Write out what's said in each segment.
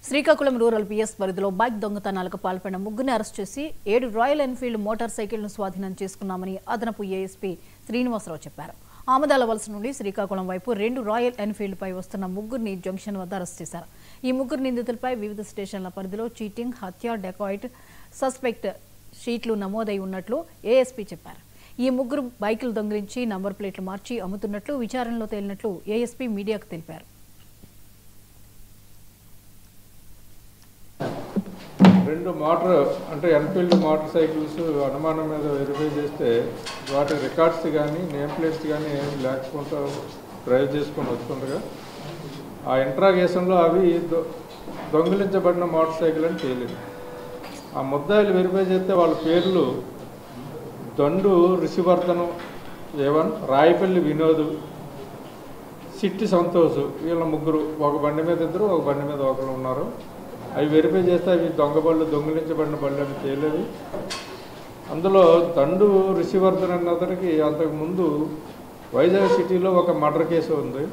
Srikakulam rural PS పరిధిలో bike దొంగతనాలకు పాల్పడిన ముగ్గురిని అరెస్ట్ చేసి 7 రాయల్ ఎన్ఫీల్డ్ మోటార్ సైకిళ్లను స్వాధీనం చేసుకున్నామని అదనపు ఏఎస్పీ శ్రీనివాసరావు చెప్పారు. ఆమదాల వలస నుండి శ్రీకాకుళం వైపు 2 రాయల్ ఎన్ఫీల్డ్ పై వస్తున్న ముగ్గురిని జంక్షన్ వద్ద అరెస్ట్ చేశారు. ఈ ముగ్గురు నిందితులపై వివిధ స్టేషన్ల పరిధిలో చీటింగ్, హత్య, డెకాయిట్, సస్పెక్ట్ షీట్లు నమోదై ఉన్నట్లు ఏఎస్పీ చెప్పారు. ఈ ముగ్గురు బైకులు దొంగిలించి నంబర్ ప్లేట్లు మార్చి అమ్ముతున్నట్లు విచారణలో తేలినట్లు ఏఎస్పీ మీడియాకు తెలిపారు. రెండు ఎన్ఫీల్డ్ మోటార్ సైకిల్స్ అనుమానం మీద వెరిఫై చేస్తే వాటి రికార్డ్స్ కానీ నేమ్ ప్లేట్స్ కానీ ఏమి లేకుండా డ్రైవ్ చేసుకొని వస్తుండగా ఆ ఇంట్రాగేషన్లో అవి దొంగిలించబడిన మోటార్ సైకిల్ అని తేలింది. ఆ ముద్దాయిలు వెరిఫై చేస్తే వాళ్ళ పేర్లు దండు రిషివర్ధనం ఏవన్, రాయపల్లి వినోద్, సిట్టి సంతోష్, వీళ్ళ ముగ్గురు. ఒక బండి మీద ఇద్దరు, ఒక బండి మీద ఒకరు ఉన్నారు. అవి వెరిఫై చేస్తే అవి దొంగిలించబడిన బళ్ళు అని తేలేవి. అందులో దండు రిషివర్ధన్ అన్నతనికి అంతకుముందు వైజాగ్ సిటీలో ఒక మర్డర్ కేసు ఉంది.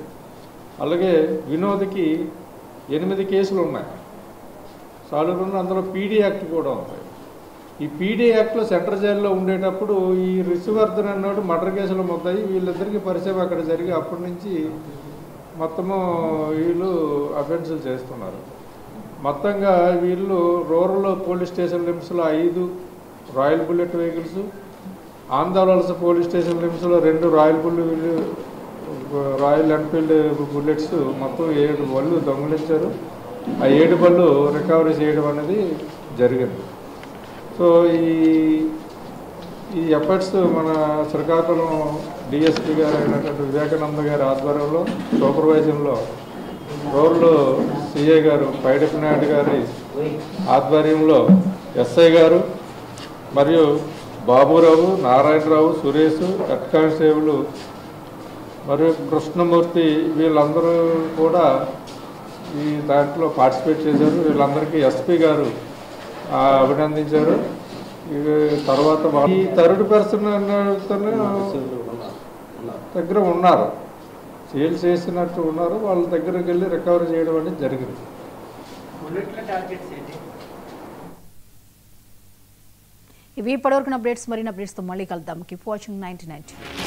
అలాగే వినోద్కి 8 కేసులు ఉన్నాయి. సాలూరులో అందులో పీడీ యాక్ట్ కూడా ఉంది. ఈ పీడీ యాక్ట్లో సెంట్రల్ జైల్లో ఉండేటప్పుడు ఈ రిషివర్ధన్ అన్నాడు మర్డర్ కేసులు మొత్తాయి. వీళ్ళిద్దరికీ పరిచయం అక్కడ జరిగి అప్పటి నుంచి మొత్తము వీళ్ళు అఫెన్సులు చేస్తున్నారు. మొత్తంగా వీళ్ళు రూరల్ పోలీస్ స్టేషన్ లిమిట్స్లో 5 Royal Bullet vehicles, Andhravalasa police station లిమిట్స్లో 2 రాయల్ ఎన్ఫీల్డ్ బుల్లెట్స్, మొత్తం 7 బళ్ళు దొంగిలించారు. ఆ 7 బళ్ళు రికవరీ చేయడం అనేది జరిగింది. సో ఈ ఎఫర్ట్స్ మన శ్రీకాకుళం డిఎస్పీ గారు అయినటువంటి వివేకానంద గారి ఆధ్వర్యంలో, సూపర్వైజన్లో రూరల్ సిఐ గారు పైడపి నాయుడు గారి ఆధ్వర్యంలో ఎస్ఐ గారు మరియు బాబురావు, నారాయణరావు, సురేష్, హెడ్ కానిస్టేబుల్ మరియు కృష్ణమూర్తి వీళ్ళందరూ కూడా ఈ దాంట్లో పార్టిసిపేట్ చేశారు. వీళ్ళందరికీ ఎస్పీ గారు అభినందించారు. తర్వాత ఈ థర్డ్ పర్సన్ దగ్గర ఉన్నారు, సేల్ చేసినట్టు ఉన్నారు. వాళ్ళ దగ్గరికి వెళ్ళి రికవరీ చేయడం అనేది జరిగింది. ఇవి ఇప్పటివరకు అప్డేట్స్. మరిన్ని అప్డేట్స్తో మళ్ళీ కలుద్దాం. Keep watching 99.